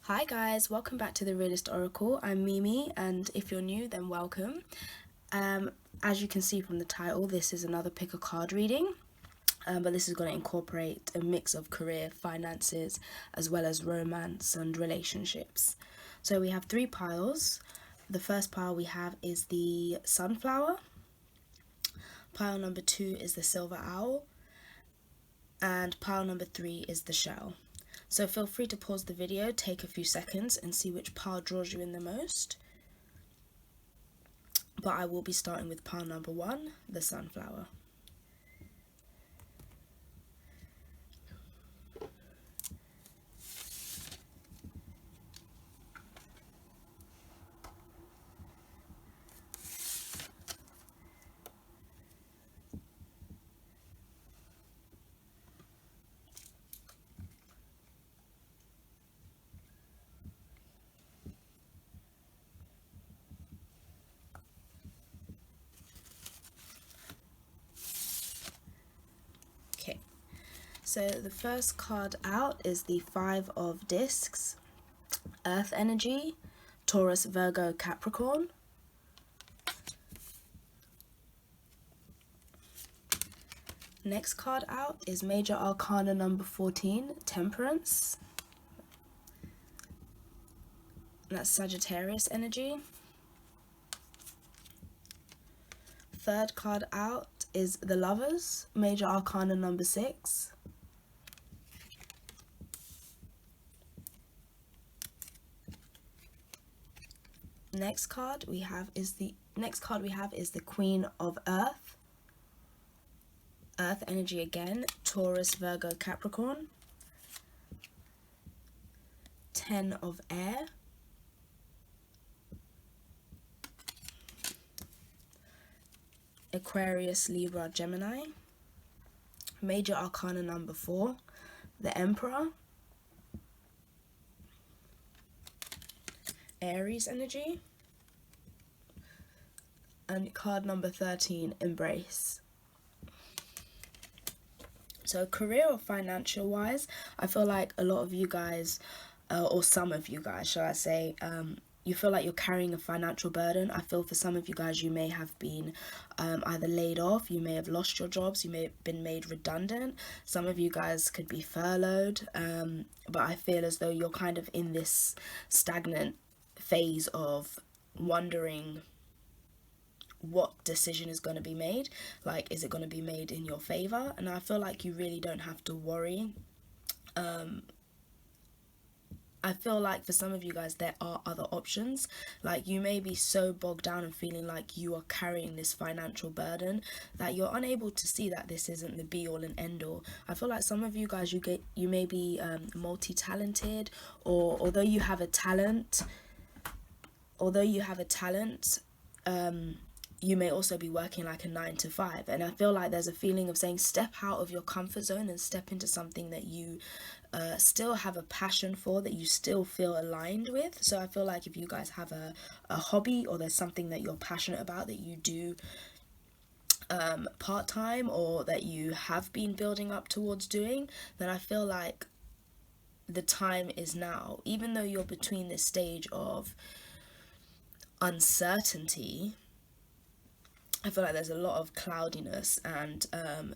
Hi guys, welcome back to the Realist Oracle. I'm Mimi, and if you're new, then welcome. As you can see from the title, this is another pick a card reading, but this is going to incorporate a mix of career, finances, as well as romance and relationships. So we have three piles. The first pile we have is the sunflower. Pile number 2 is the silver owl. And pile number 3 is the shell. So feel free to pause the video, take a few seconds and see which pile draws you in the most. But I will be starting with pile number 1, the sunflower. Okay, so the first card out is the 5 of discs, Earth energy, Taurus, Virgo, Capricorn. Next card out is Major Arcana number 14, Temperance. That's Sagittarius energy. Third card out is the Lovers, Major Arcana number 6. Next card we have is the Queen of Earth. Earth energy again, Taurus, Virgo, Capricorn. 10 of Air. Aquarius, Libra, Gemini. Major Arcana number 4, the Emperor. Aries energy. And card number 13, Embrace. So career or financial wise, I feel like a lot of you guys, or some of you guys, shall I say, you feel like you're carrying a financial burden. I feel for some of you guys, you may have been either laid off, you may have lost your jobs, you may have been made redundant. Some of you guys could be furloughed, but I feel as though you're kind of in this stagnant phase of wondering what decision is going to be made. Like, is it going to be made in your favor? And I feel like you really don't have to worry. I feel like for some of you guys there are other options. Like, you may be so bogged down and feeling like you are carrying this financial burden that you're unable to see that this isn't the be all and end all. I feel like some of you guys, you may be multi-talented, or although you have a talent, you may also be working like a 9 to 5. And I feel like there's a feeling of saying step out of your comfort zone and step into something that you still have a passion for, that you still feel aligned with. So I feel like if you guys have a hobby, or there's something that you're passionate about that you do part-time, or that you have been building up towards doing, then I feel like the time is now. Even though you're between this stage of uncertainty, I feel like there's a lot of cloudiness, and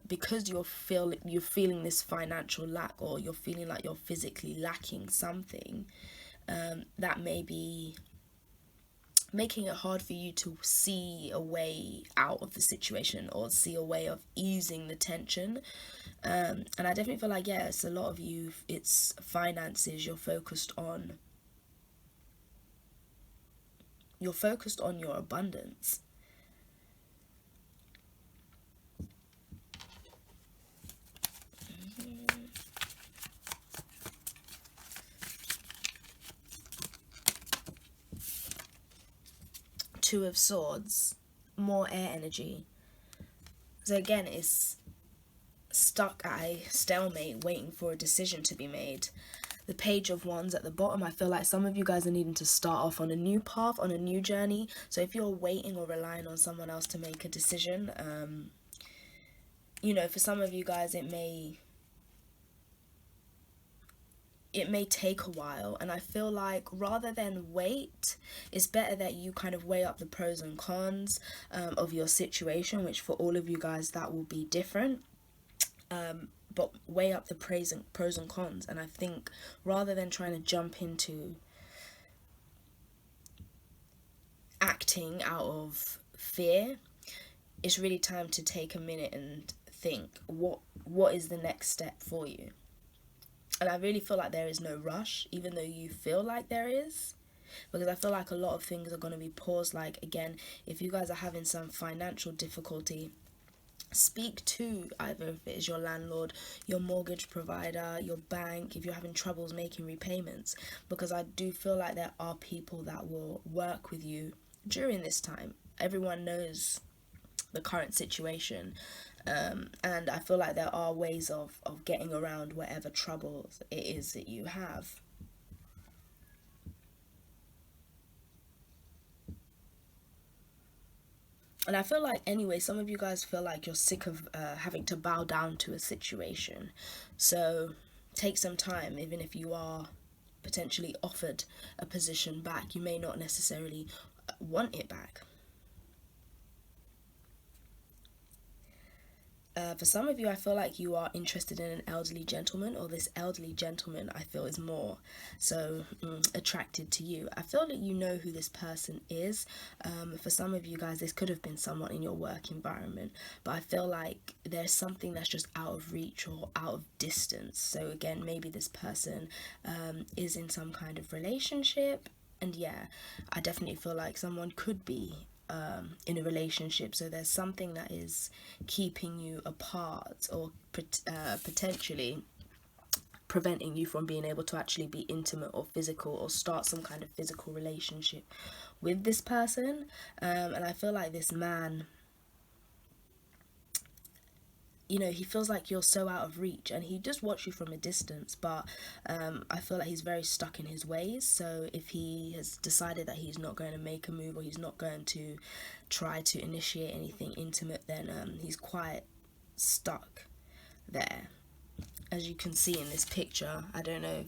because you're feeling this financial lack, or you're feeling like you're physically lacking something, that may be making it hard for you to see a way out of the situation, or see a way of easing the tension. And I definitely feel like, yes, a lot of you, it's finances. You're focused on your abundance. Two of Swords, more air energy. So again, it's stuck at a stalemate, waiting for a decision to be made. The Page of Wands at the bottom, I feel like some of you guys are needing to start off on a new path, on a new journey. So if you're waiting or relying on someone else to make a decision, you know, for some of you guys it may it may take a while, and I feel like rather than wait, it's better that you kind of weigh up the pros and cons of your situation, which for all of you guys that will be different. But weigh up the pros and cons, and I think rather than trying to jump into acting out of fear, it's really time to take a minute and think what is the next step for you. And I really feel like there is no rush, even though you feel like there is, because I feel like a lot of things are going to be paused. Like, again, if you guys are having some financial difficulty, speak to either, if it is your landlord, your mortgage provider, your bank, if you're having troubles making repayments, because I do feel like there are people that will work with you during this time. Everyone knows the current situation, and I feel like there are ways of getting around whatever troubles it is that you have. And I feel like, anyway, some of you guys feel like you're sick of having to bow down to a situation. So take some time, even if you are potentially offered a position back, you may not necessarily want it back. For some of you, I feel like you are interested in an elderly gentleman, or this elderly gentleman I feel is more so attracted to you. I feel that you know who this person is. For some of you guys, this could have been someone in your work environment, but I feel like there's something that's just out of reach or out of distance. So again, maybe this person is in some kind of relationship, and yeah, I definitely feel like someone could be in a relationship, so there's something that is keeping you apart, or potentially preventing you from being able to actually be intimate or physical, or start some kind of physical relationship with this person. And I feel like this man, you know, he feels like you're so out of reach, and he just watch you from a distance, but I feel like he's very stuck in his ways. So if he has decided that he's not going to make a move, or he's not going to try to initiate anything intimate, then he's quite stuck there. As you can see in this picture, I don't know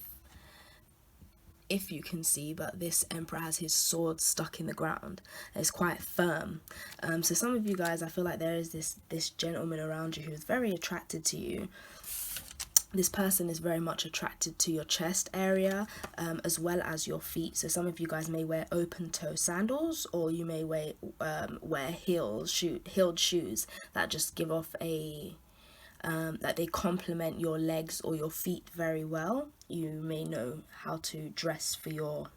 if you can see, but this emperor has his sword stuck in the ground. It's quite firm. So some of you guys, I feel like there is this gentleman around you who is very attracted to you. This person is very much attracted to your chest area, as well as your feet. So some of you guys may wear open toe sandals, or you may wear heeled shoes that just give off a that they complement your legs or your feet very well. You may know how to dress for your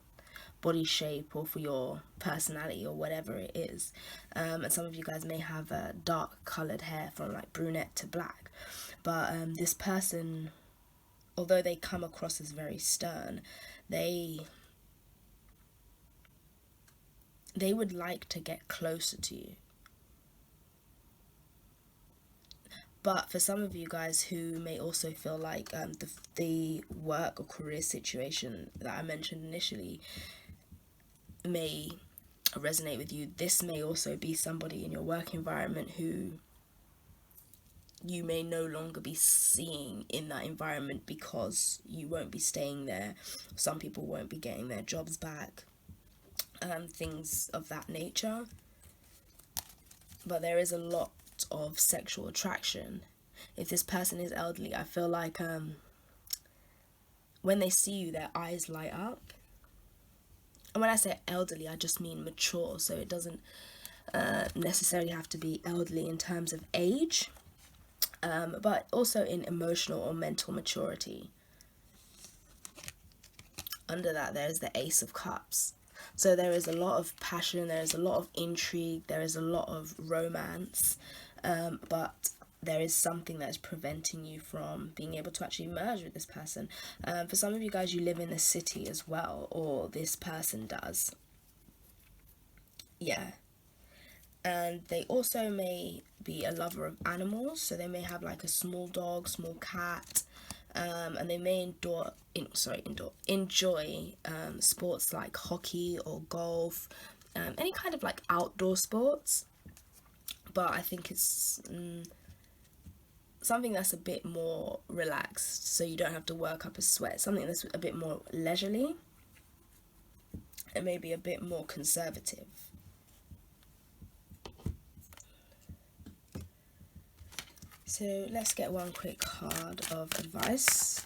body shape or for your personality, or whatever it is. And some of you guys may have dark colored hair, from like brunette to black. But this person, although they come across as very stern, they would like to get closer to you. But for some of you guys who may also feel like the work or career situation that I mentioned initially may resonate with you, this may also be somebody in your work environment who you may no longer be seeing in that environment, because you won't be staying there. Some people won't be getting their jobs back, things of that nature. But there is a lot of sexual attraction. If this person is elderly, I feel like when they see you, their eyes light up. And when I say elderly, I just mean mature, so it doesn't necessarily have to be elderly in terms of age, but also in emotional or mental maturity. Under that, there's the Ace of Cups. So there is a lot of passion, there is a lot of intrigue, there is a lot of romance, but there is something that is preventing you from being able to actually merge with this person. For some of you guys, you live in the city as well, or this person does. Yeah. And they also may be a lover of animals, so they may have like a small dog, small cat, and they may enjoy sports like hockey or golf, any kind of like outdoor sports. But I think it's something that's a bit more relaxed, so you don't have to work up a sweat. Something that's a bit more leisurely and maybe a bit more conservative. So let's get one quick card of advice.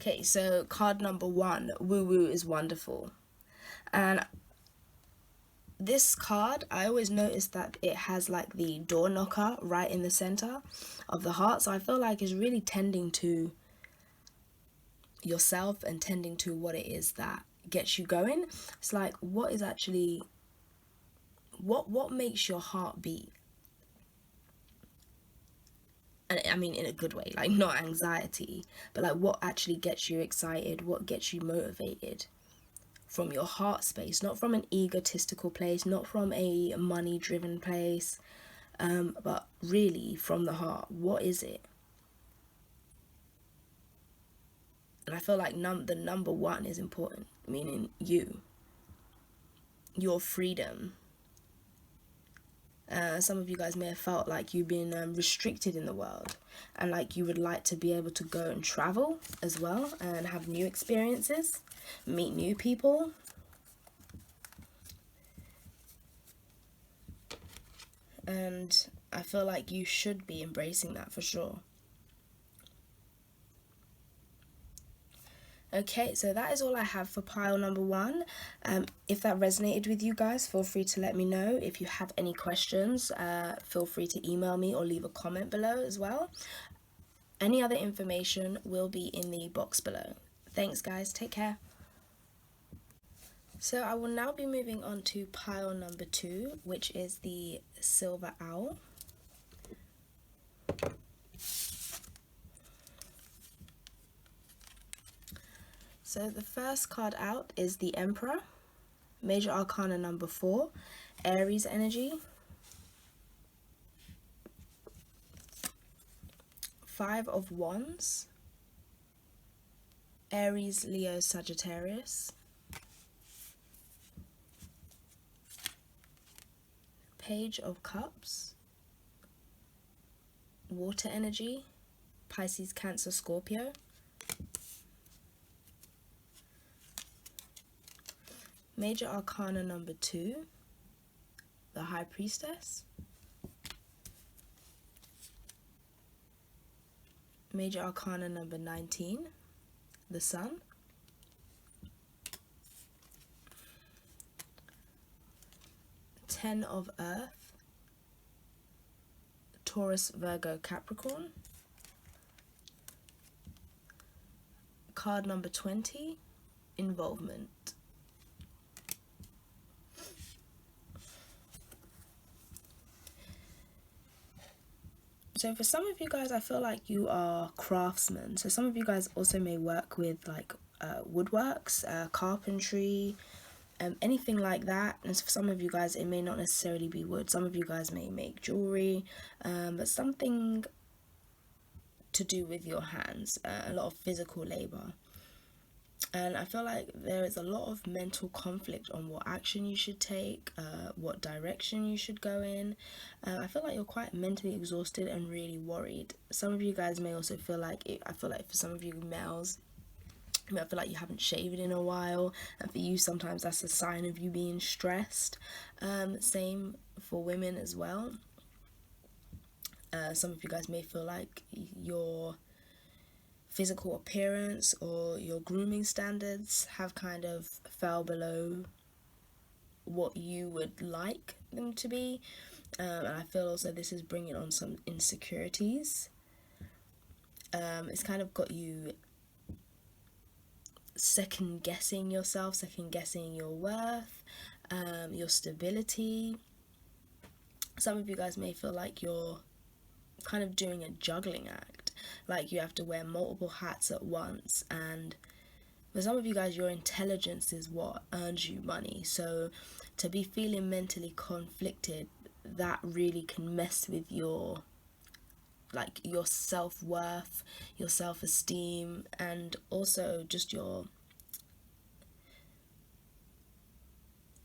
Okay, so card number 1, woo woo is wonderful. And this card, I always notice that it has like the door knocker right in the center of the heart. So I feel like it's really tending to yourself and tending to what it is that gets you going. It's like, what is actually, what makes your heart beat? And I mean in a good way, like not anxiety, but like what actually gets you excited, what gets you motivated from your heart space, not from an egotistical place, not from a money driven place, but really from the heart. What is it? And I feel like the number 1 is important, meaning your freedom. Some of you guys may have felt like you've been restricted in the world, and like you would like to be able to go and travel as well and have new experiences, meet new people. And I feel like you should be embracing that for sure. Okay, so that is all I have for pile number 1. If that resonated with you guys, feel free to let me know. If you have any questions, feel free to email me or leave a comment below as well. Any other information will be in the box below. Thanks guys, take care. So I will now be moving on to pile number 2, which is the silver owl. So the first card out is the Emperor, Major Arcana number 4, Aries energy. 5 of Wands, Aries, Leo, Sagittarius. Page of Cups, water energy, Pisces, Cancer, Scorpio. Major Arcana number 2, the High Priestess. Major Arcana number 19, the Sun. Ten of Earth, Taurus, Virgo, Capricorn. Card number 20, involvement. So for some of you guys, I feel like you are craftsmen. So some of you guys also may work with like woodworks, carpentry, anything like that. And for some of you guys, it may not necessarily be wood. Some of you guys may make jewelry, but something to do with your hands, a lot of physical labor. And I feel like there is a lot of mental conflict on what action you should take, what direction you should go in. I feel like you're quite mentally exhausted and really worried. Some of you guys may also feel like I feel like for some of you males, I feel like you haven't shaved in a while, and for you sometimes that's a sign of you being stressed. Same for women as well. Some of you guys may feel like your physical appearance or your grooming standards have kind of fell below what you would like them to be, and I feel also this is bringing on some insecurities. It's kind of got you second guessing yourself, second guessing your worth, your stability. Some of you guys may feel like you're kind of doing a juggling act, like you have to wear multiple hats at once. And for some of you guys, your intelligence is what earns you money. So to be feeling mentally conflicted, that really can mess with your self-worth, your self-esteem, and also just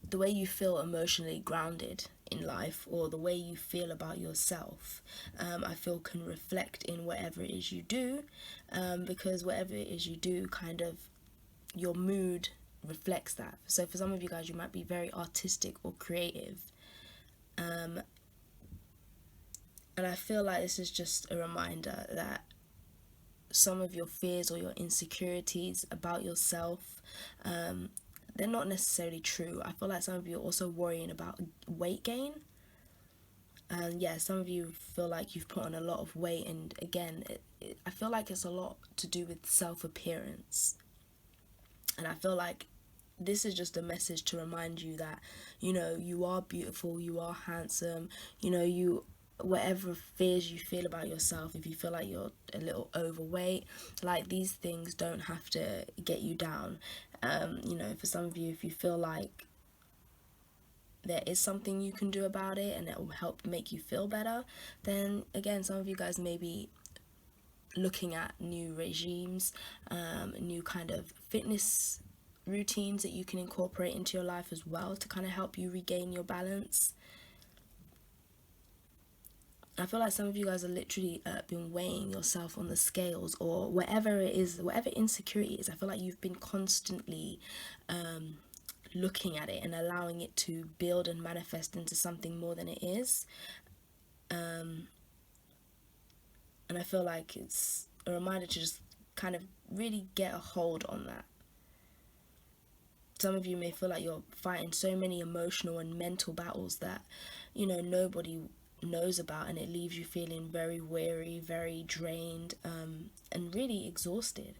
the way you feel emotionally grounded in life, or the way you feel about yourself. I feel can reflect in whatever it is you do, because whatever it is you do, kind of your mood reflects that. So for some of you guys, you might be very artistic or creative, and I feel like this is just a reminder that some of your fears or your insecurities about yourself, they're not necessarily true. I feel like some of you are also worrying about weight gain. And yeah, some of you feel like you've put on a lot of weight, and again, I feel like it's a lot to do with self-appearance. And I feel like this is just a message to remind you that, you know, you are beautiful, you are handsome, you know, whatever fears you feel about yourself, if you feel like you're a little overweight, like these things don't have to get you down. You know, for some of you, if you feel like there is something you can do about it and it will help make you feel better, then again, some of you guys may be looking at new regimes, new kind of fitness routines that you can incorporate into your life as well to kind of help you regain your balance. I feel like some of you guys are literally been weighing yourself on the scales, or whatever it is, whatever insecurity is. I feel like you've been constantly looking at it and allowing it to build and manifest into something more than it is. And I feel like it's a reminder to just kind of really get a hold on that. Some of you may feel like you're fighting so many emotional and mental battles that, you know, nobody knows about, and it leaves you feeling very weary, very drained, and really exhausted.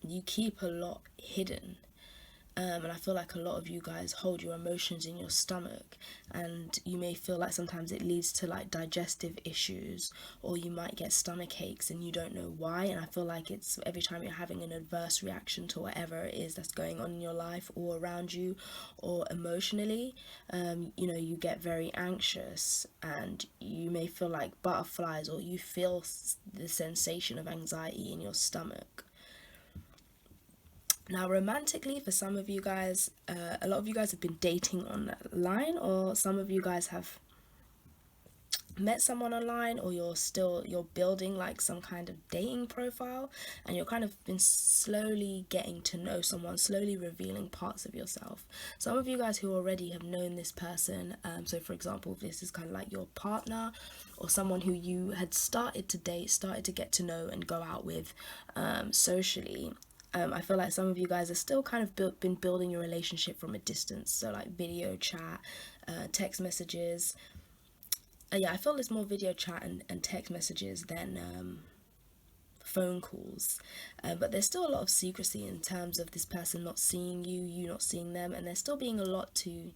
You keep a lot hidden, and I feel like a lot of you guys hold your emotions in your stomach, and you may feel like sometimes it leads to like digestive issues, or you might get stomach aches and you don't know why. And I feel like it's every time you're having an adverse reaction to whatever it is that's going on in your life or around you, or emotionally, you know, you get very anxious, and you may feel like butterflies, or you feel the sensation of anxiety in your stomach. Now, romantically, for some of you guys, a lot of you guys have been dating online, or some of you guys have met someone online, or you're building like some kind of dating profile, and you're kind of been slowly getting to know someone, slowly revealing parts of yourself. Some of you guys who already have known this person, so for example, this is kind of like your partner or someone who you had started to date, started to get to know and go out with socially. I feel like some of you guys are still kind of been building your relationship from a distance, so like video chat, text messages. Yeah, I feel it's more video chat and text messages than phone calls, but there's still a lot of secrecy in terms of this person not seeing you, you not seeing them, and there's still being a lot to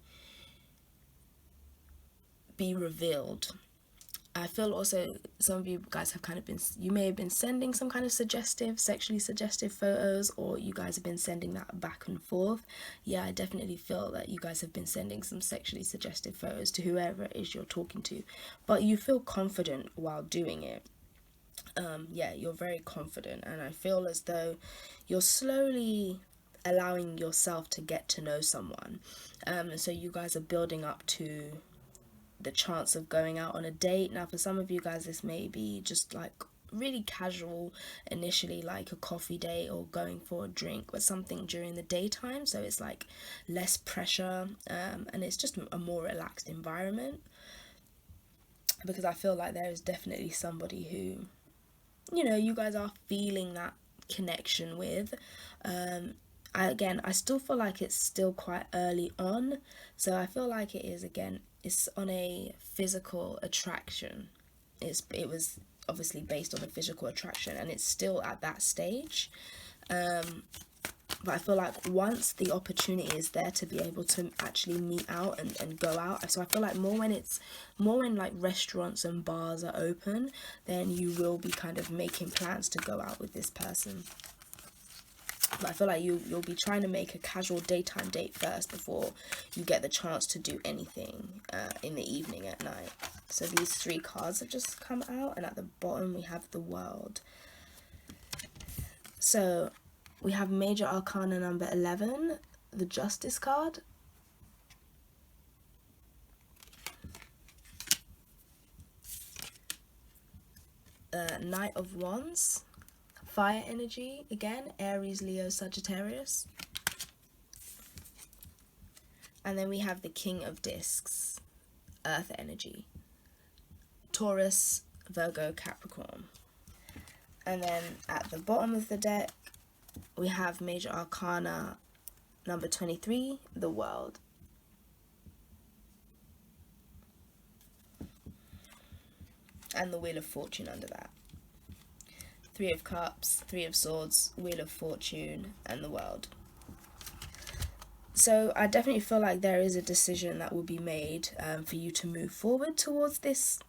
be revealed. I feel also some of you guys have kind of been, you may have been sending some kind of sexually suggestive photos, or you guys have been sending that back and forth. Yeah, I definitely feel that you guys have been sending some sexually suggestive photos to whoever it is you're talking to, but you feel confident while doing it. Yeah, you're very confident, and I feel as though you're slowly allowing yourself to get to know someone. So you guys are building up to the chance of going out on a date. Now, for some of you guys, this may be just like really casual initially, like a coffee date or going for a drink, but something during the daytime, so it's like less pressure, and it's just a more relaxed environment, because I feel like there is definitely somebody who, you know, you guys are feeling that connection with. I still feel like it's still quite early on, so I feel like it is, again, it's on a physical attraction. It was obviously based on the physical attraction, and it's still at that stage. But I feel like once the opportunity is there to be able to actually meet out and go out, so I feel like more when like restaurants and bars are open, then you will be kind of making plans to go out with this person. But I feel like you'll be trying to make a casual daytime date first before you get the chance to do anything in the evening at night. So these 3 cards have just come out, and at the bottom we have the World. So we have Major Arcana number 11, the Justice card. Knight of Wands, fire energy, again, Aries, Leo, Sagittarius. And then we have the King of Discs, earth energy, Taurus, Virgo, Capricorn. And then at the bottom of the deck, we have Major Arcana number 23, the World. And the Wheel of Fortune under that. 3 of Cups, 3 of Swords, Wheel of Fortune, and the World. So I definitely feel like there is a decision that will be made for you to move forward towards this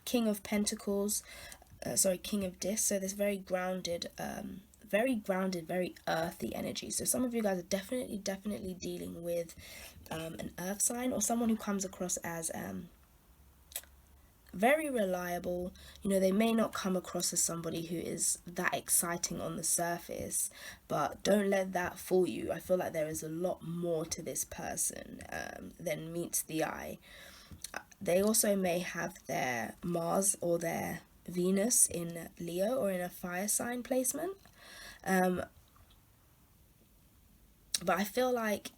King of Pentacles, King of Discs. So this very grounded, very earthy energy. So some of you guys are definitely dealing with an earth sign, or someone who comes across as very reliable. You know, they may not come across as somebody who is that exciting on the surface, but don't let that fool you. I feel like there is a lot more to this person than meets the eye. They also may have their Mars or their Venus in Leo or in a fire sign placement. But I feel like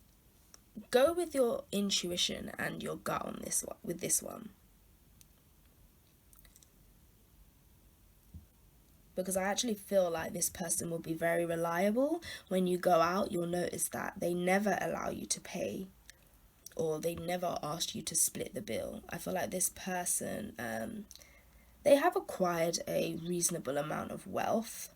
go with your intuition and your gut on this one, with this one. Because I actually feel like this person will be very reliable. When you go out, you'll notice that they never allow you to pay, or they never asked you to split the bill. I feel like this person, they have acquired a reasonable amount of wealth.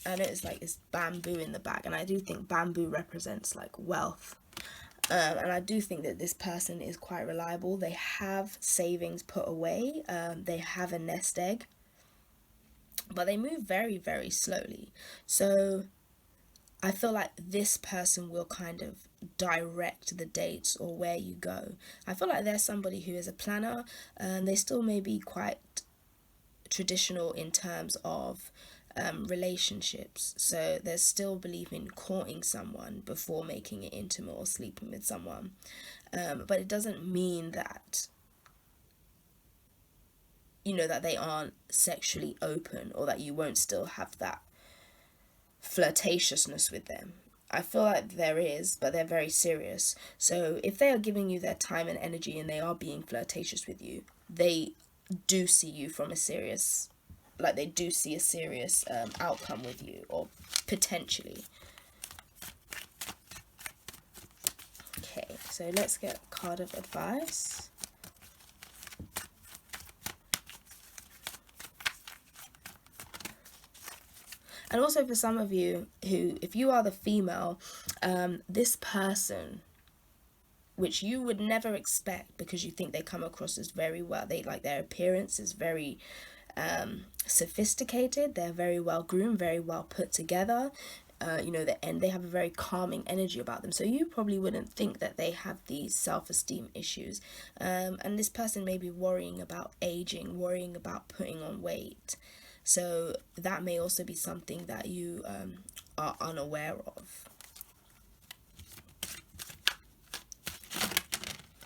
I know it's like it's bamboo in the back, and I do think bamboo represents like wealth. And I do think that this person is quite reliable. They have savings put away. They have a nest egg. But they move very slowly. So I feel like this person will kind of direct the dates or where you go. I feel like there's somebody who is a planner, and they still may be quite traditional in terms of relationships. So there's still belief in courting someone before making it intimate or sleeping with someone. But it doesn't mean that, you know, that they aren't sexually open, or that you won't still have that flirtatiousness with them. I feel like there is, but they're very serious. So if they are giving you their time and energy and they are being flirtatious with you, they do see you from a serious, like they do see a serious outcome with you, or potentially. Okay, so let's get a card of advice. And also for some of you who, if you are the female, this person, which you would never expect because you think they come across as very well, they like their appearance is very sophisticated, they're very well groomed, very well put together, you know, and they have a very calming energy about them. So you probably wouldn't think that they have these self-esteem issues. And this person may be worrying about aging, worrying about putting on weight. So that may also be something that you are unaware of.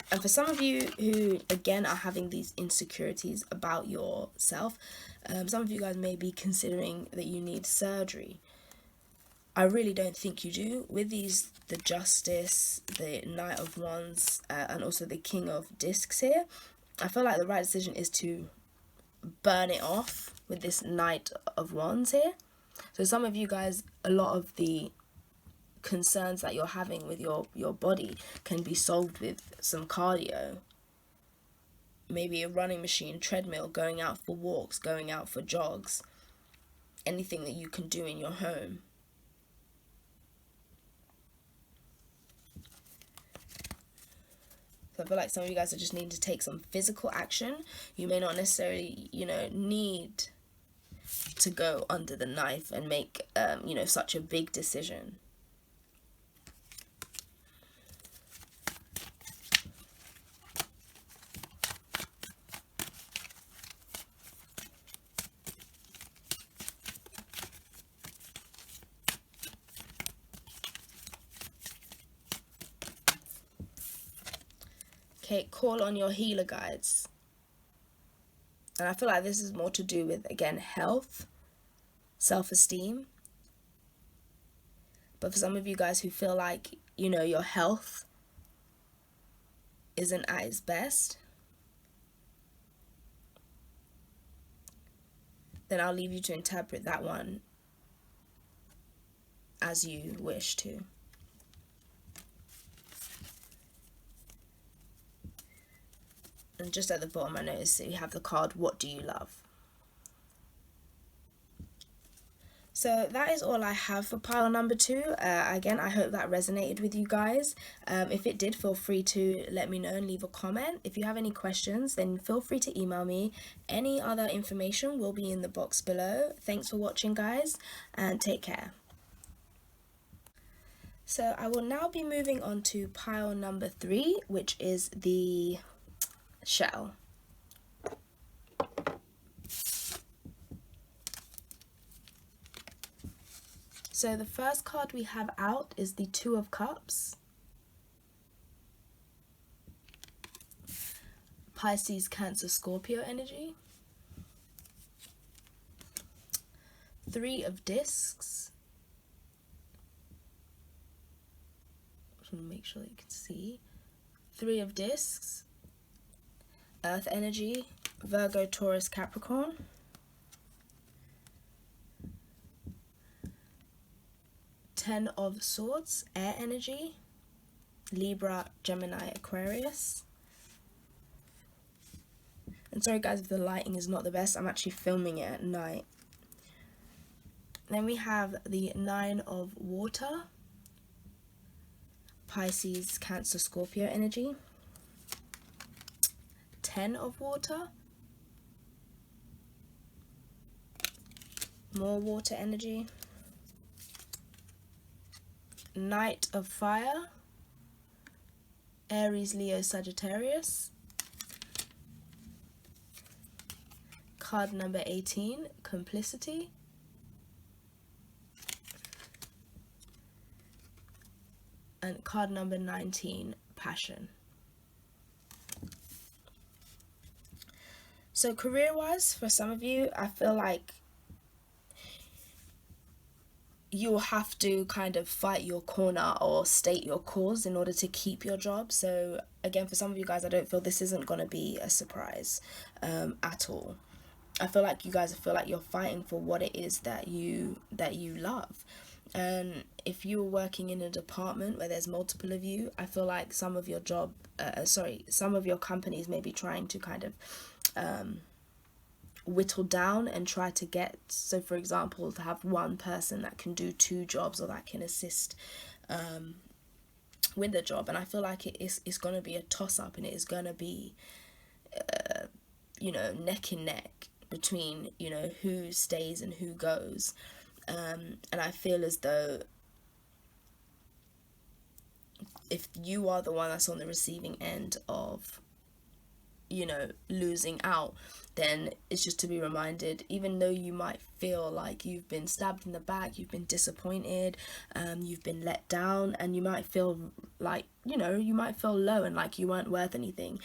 And for some of you who, again, are having these insecurities about yourself, some of you guys may be considering that you need surgery. I really don't think you do. With these, the Justice, the Knight of Wands, and also the King of Discs here, I feel like the right decision is to burn it off with this Knight of Wands here. So some of you guys, a lot of the concerns that you're having with your body can be solved with some cardio. maybe a running machine, treadmill, going out for walks, going out for jogs, anything that you can do in your home. So I feel like some of you guys are just needing to take some physical action. You may not necessarily, need to go under the knife and make, such a big decision. Okay, call on your healer guides. And I feel like this is more to do with, again, health, self-esteem. But for some of you guys who feel like, your health isn't at its best, then I'll leave you to interpret that one as you wish to. And just at the bottom I noticed that you have the card, what do you love? So that is all I have for pile number 2. Again, I hope that resonated with you guys. If it did, feel free to let me know and leave a comment. If you have any questions, then feel free to email me. Any other information will be in the box below. Thanks for watching, guys, and take care. So I will now be moving on to pile number 3, which is the shell. So the first card we have out is the Two of Cups. Pisces, Cancer, Scorpio energy. 3 of Discs. Just want to make sure that you can see. 3 of Discs. Earth energy, Virgo, Taurus, Capricorn. 10 of Swords, air energy, Libra, Gemini, Aquarius. And sorry guys if the lighting is not the best, I'm actually filming it at night. Then we have the 9 of Water, Pisces, Cancer, Scorpio energy. 10 of Water, more water energy. Knight of Fire, Aries, Leo, Sagittarius. Card number 18, Complicity. And card number 19, Passion. So career-wise, for some of you, I feel like you'll have to kind of fight your corner or state your cause in order to keep your job. So again, for some of you guys, I don't feel this isn't going to be a surprise at all. I feel like you guys feel like you're fighting for what it is that you love. And if you're working in a department where there's multiple of you, I feel like some of your some of your companies may be trying to kind of whittle down and try to get, so for example, to have one person that can do 2 jobs or that can assist with the job. And I feel like it's going to be a toss-up, and it is going to be neck and neck between who stays and who goes. And I feel as though if you are the one that's on the receiving end of losing out, then it's just to be reminded, even though you might feel like you've been stabbed in the back, you've been disappointed, you've been let down, and you might feel like you might feel low and like you weren't worth anything,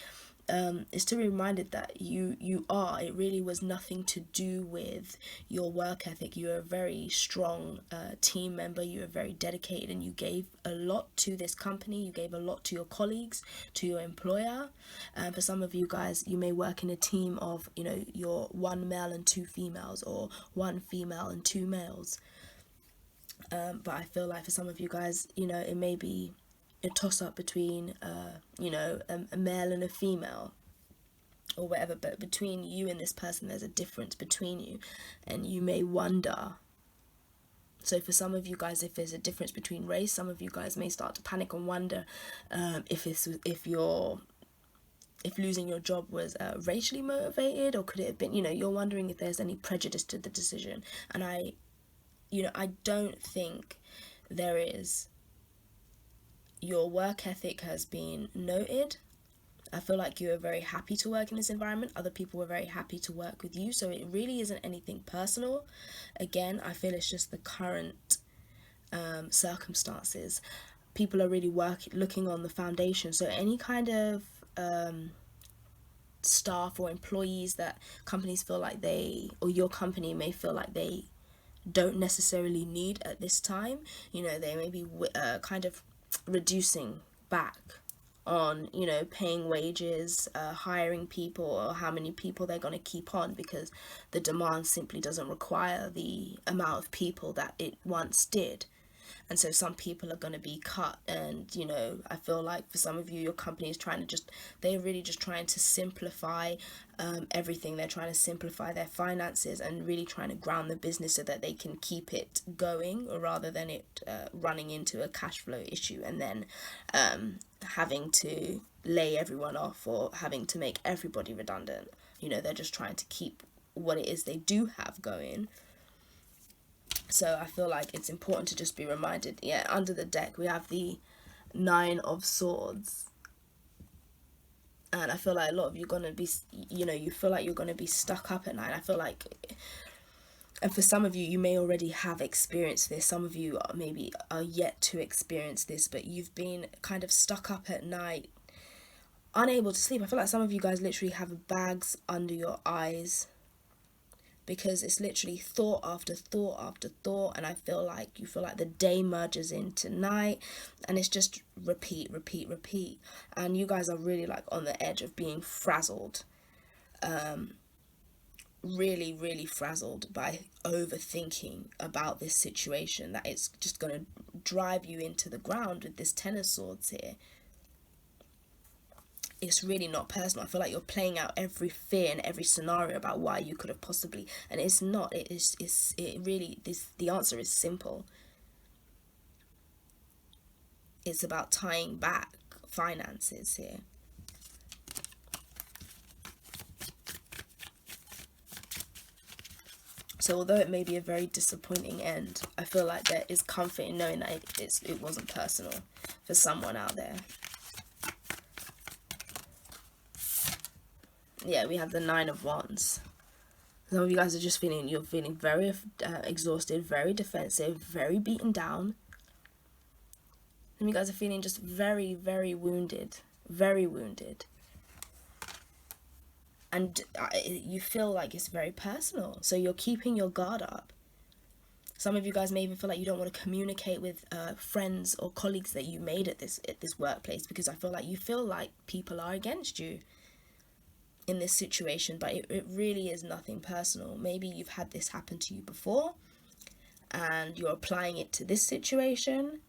is to be reminded that you are. It really was nothing to do with your work ethic. You're a very strong team member. You were very dedicated, and you gave a lot to this company. You gave a lot to your colleagues, to your employer. For some of you guys, you may work in a team of you're 1 male and 2 females, or 1 female and 2 males. But I feel like for some of you guys, it may be a toss-up between a male and a female, or whatever, but between you and this person there's a difference between you, and you may wonder. So for some of you guys, if there's a difference between race, some of you guys may start to panic and wonder if losing your job was racially motivated, or could it have been, you're wondering if there's any prejudice to the decision. And I don't think there is. Your work ethic has been noted. I feel like you were very happy to work in this environment. Other people were very happy to work with you. So it really isn't anything personal. Again, I feel it's just the current circumstances. People are really looking on the foundation. So any kind of staff or employees that companies feel like or your company may feel like they don't necessarily need at this time, they may be kind of reducing back on paying wages, hiring people, or how many people they're going to keep on, because the demand simply doesn't require the amount of people that it once did. And so some people are going to be cut, and I feel like for some of you, your company is they're really just trying to simplify everything. They're trying to simplify their finances and really trying to ground the business so that they can keep it going, rather than it running into a cash flow issue and then having to lay everyone off or having to make everybody redundant. They're just trying to keep what it is they do have going. So I feel like it's important to just be reminded. Under the deck we have the 9 of Swords, and I feel like a lot of you are going to be, you feel like you're going to be stuck up at night. I feel like, and for some of you, you may already have experienced this. Some of you maybe are yet to experience this, but you've been kind of stuck up at night, unable to sleep. I feel like some of you guys literally have bags under your eyes, because it's literally thought after thought after thought, and I feel like you feel like the day merges into night, and it's just repeat, and you guys are really like on the edge of being frazzled, really frazzled by overthinking about this situation, that it's just going to drive you into the ground with this 10 of Swords here. It's really not personal. I feel like you're playing out every fear and every scenario about why you could have possibly, and it's not. The answer is simple. It's about tying back finances here. So although it may be a very disappointing end, I feel like there is comfort in knowing that it wasn't personal for someone out there. We have the 9 of Wands. Some of you guys are just you're feeling very exhausted, very defensive, very beaten down. Some of you guys are feeling just very, very wounded, and you feel like it's very personal, so you're keeping your guard up. Some of you guys may even feel like you don't want to communicate with friends or colleagues that you made at this workplace, because I feel like people are against you in this situation, but it really is nothing personal. Maybe you've had this happen to you before and you're applying it to this situation,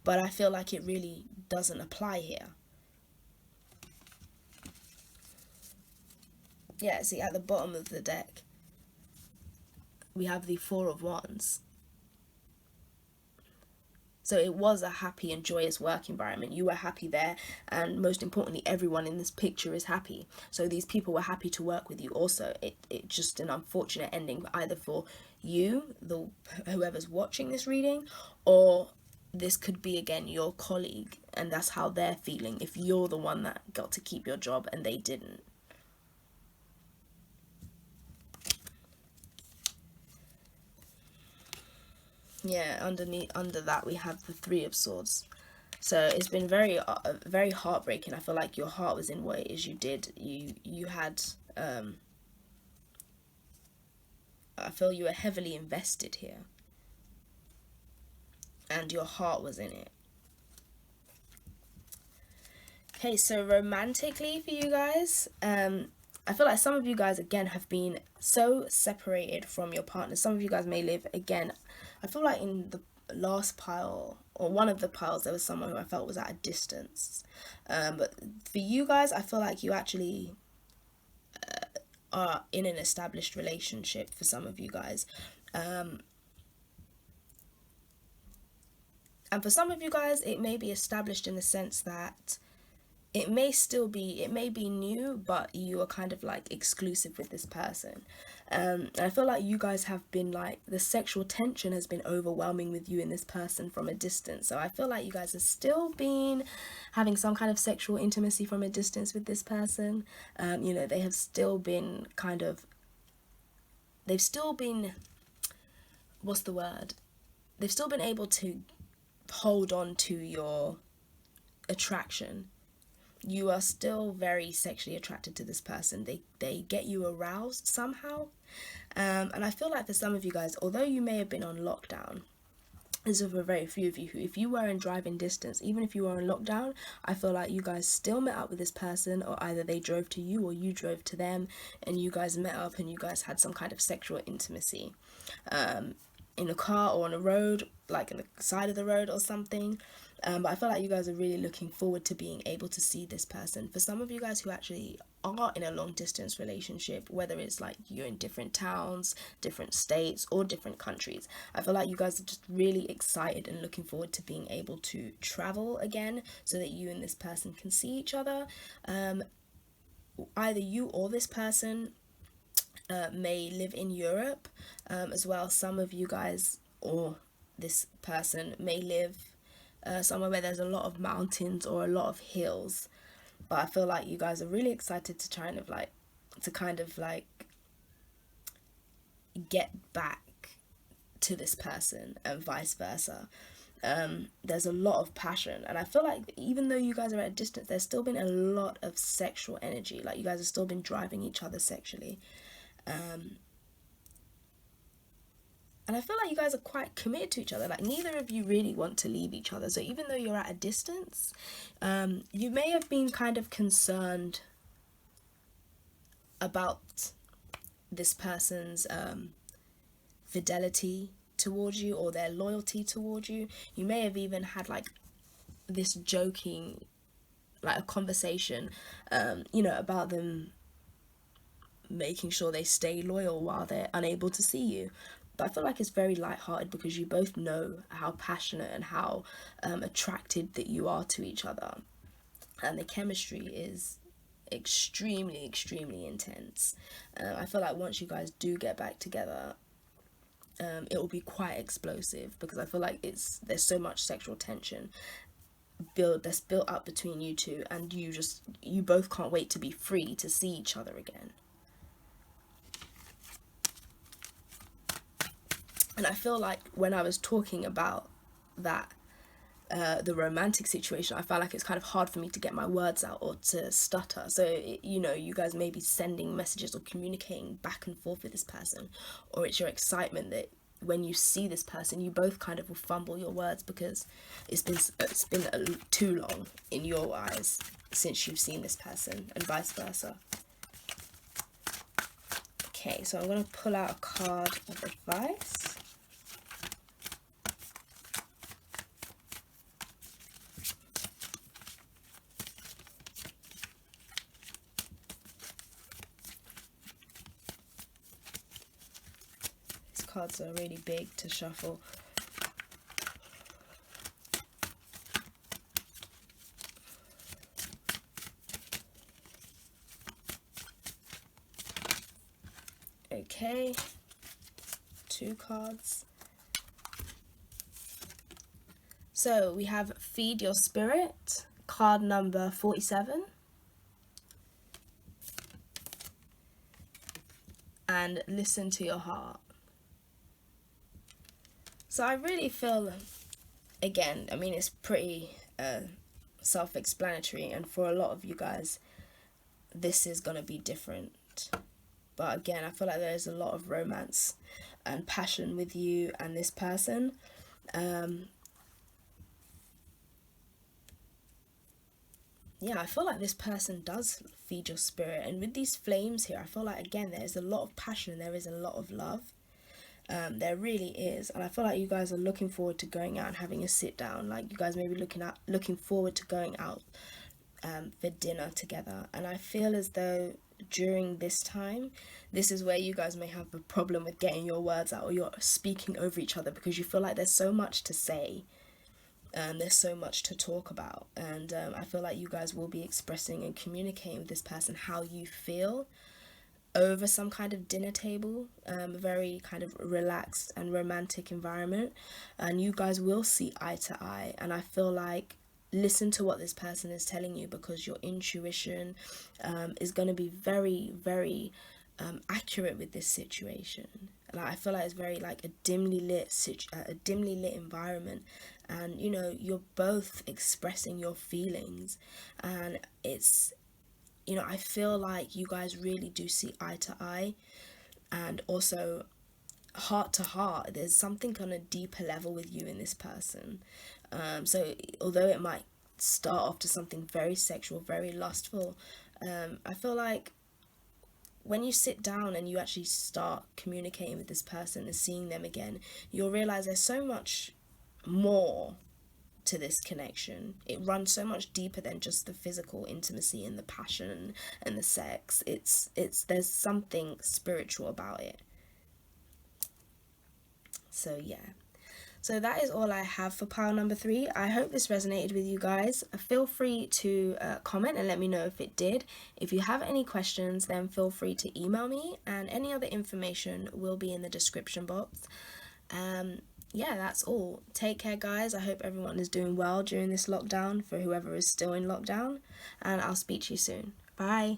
but I feel like it really doesn't apply here. See, at the bottom of the deck we have the 4 of Wands. So it was a happy and joyous work environment. You were happy there, and most importantly, everyone in this picture is happy. So these people were happy to work with you also. It just an unfortunate ending, either for you, whoever's watching this reading, or this could be, again, your colleague, and that's how they're feeling if you're the one that got to keep your job and they didn't. Under that we have the 3 of Swords. So it's been very very heartbreaking. I feel like your heart was in what it is you did. You had I feel you were heavily invested here, and your heart was in it. Okay, so romantically for you guys, I feel like some of you guys, again, have been so separated from your partner. Some of you guys may live, again, I feel like in the last pile, or one of the piles, there was someone who I felt was at a distance. But for you guys, I feel like you actually are in an established relationship for some of you guys. And for some of you guys, it may be established in the sense that it may be new, but you are kind of like exclusive with this person. And I feel like you guys have been like, the sexual tension has been overwhelming with you and this person from a distance. So I feel like you guys have still been having some kind of sexual intimacy from a distance with this person. You know, they have still been kind of, they've still been, what's the word? They've still been able to hold on to your attraction. You are still very sexually attracted to this person. They get you aroused somehow. And I feel like for some of you guys, although you may have been on lockdown, as for very few of you who, if you were in driving distance, even if you were on lockdown, I feel like you guys still met up with this person, or either they drove to you or you drove to them, and you guys met up and you guys had some kind of sexual intimacy. In a car or on a road, like in the side of the road or something. But I feel like you guys are really looking forward to being able to see this person. For some of you guys who actually are in a long distance relationship, whether it's like you're in different towns, different states, or different countries, I feel like you guys are just really excited and looking forward to being able to travel again so that you and this person can see each other. Either you or this person may live in Europe as well. Some of you guys or this person may live somewhere where there's a lot of mountains or a lot of hills. But I feel like you guys are really excited to kind of like get back to this person and vice versa. There's a lot of passion, and I feel like even though you guys are at a distance, there's still been a lot of sexual energy. Like you guys have still been driving each other sexually. And I feel like you guys are quite committed to each other. Like neither of you really want to leave each other. So even though you're at a distance, you may have been kind of concerned about this person's fidelity towards you or their loyalty towards you. You may have even had like this joking, like a conversation, about them making sure they stay loyal while they're unable to see you. But I feel like it's very lighthearted because you both know how passionate and how attracted that you are to each other. And the chemistry is extremely, extremely intense. I feel like once you guys do get back together, it will be quite explosive because I feel like there's so much sexual tension that's built up between you two, and you both can't wait to be free to see each other again. And I feel like when I was talking about that, the romantic situation, I felt like it's kind of hard for me to get my words out or to stutter. So, you guys may be sending messages or communicating back and forth with this person, or it's your excitement that when you see this person, you both kind of will fumble your words because it's been too long in your eyes since you've seen this person, and vice versa. Okay, so I'm going to pull out a card of advice. Cards are really big to shuffle. Okay, 2 cards. So we have Feed Your Spirit, card number 47. And Listen to Your Heart. So I really feel, again, I mean, it's pretty self-explanatory, and for a lot of you guys, this is going to be different. But again, I feel like there's a lot of romance and passion with you and this person. Yeah, I feel like this person does feed your spirit. And with these flames here, I feel like, again, there's a lot of passion, there is a lot of love. There really is, and I feel like you guys are looking forward to going out and having a sit down. Like you guys may be looking forward to going out for dinner together. And I feel as though during this time, this is where you guys may have a problem with getting your words out, or you're speaking over each other because you feel like there's so much to say and there's so much to talk about. And I feel like you guys will be expressing and communicating with this person how you feel over some kind of dinner table, a very kind of relaxed and romantic environment, and you guys will see eye to eye. And I feel like listen to what this person is telling you, because your intuition is going to be very, very accurate with this situation. Like, I feel like it's very like a dimly lit environment, and you know, you're both expressing your feelings, and it's, you know, I feel like you guys really do see eye to eye, and also heart to heart. There's something on a deeper level with you and this person. So although it might start off to something very sexual, very lustful, I feel like when you sit down and you actually start communicating with this person and seeing them again, you'll realize there's so much more to this connection. It runs so much deeper than just the physical intimacy and the passion and the sex. It's there's something spiritual about it. So yeah. So that is all I have for pile number 3. I hope this resonated with you guys. Feel free to comment and let me know if it did. If you have any questions, then feel free to email me, and any other information will be in the description box. Yeah, that's all. Take care, guys. I hope everyone is doing well during this lockdown, for whoever is still in lockdown, and I'll speak to you soon. Bye.